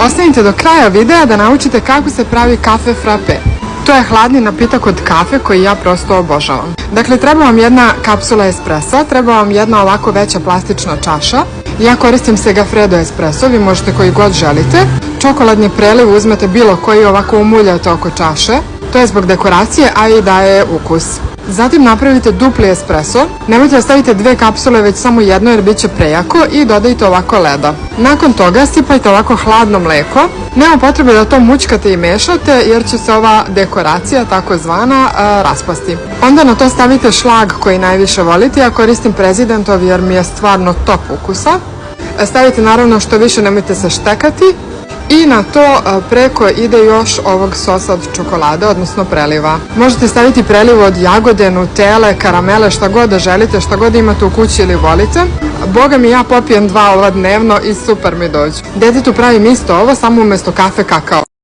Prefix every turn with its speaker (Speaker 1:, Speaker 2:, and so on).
Speaker 1: Ostanite do kraja videa da naučite kako se pravi kafe frappe. To je hladni napitak od kafe koji ja prosto obožavam. Dakle, treba vam jedna kapsula espressa, treba vam jedna ovako veća plastična čaša. Ja koristim Segafredo espresso, vi možete koji god želite. Čokoladni preliv uzmete bilo koji, ovako umuljate oko čaše. To je zbog dekoracije, a i daje ukus. Zatim napravite dupli espresso. Nemojte da stavite dve kapsule, već samo jedno jer bit će prejako, i dodajte ovako leda. Nakon toga sipajte ovako hladno mleko. Nema potrebe da to mućkate i mešate jer će se ova dekoracija takozvana raspasti. Onda na to stavite šlag koji najviše volite. Ja koristim Presidentov jer mi je stvarno top ukusa. Stavite naravno što više, nemojte se štekati. I na to preko ide još ovog sosa od čokolade, odnosno preliva. Možete staviti preliv od jagode, nutele, karamele, šta god da želite, šta god imate u kući ili volite. Boga mi, ja popijem 2 ova dnevno i super mi dođu. Detetu pravim isto ovo, samo umjesto kafe kakao.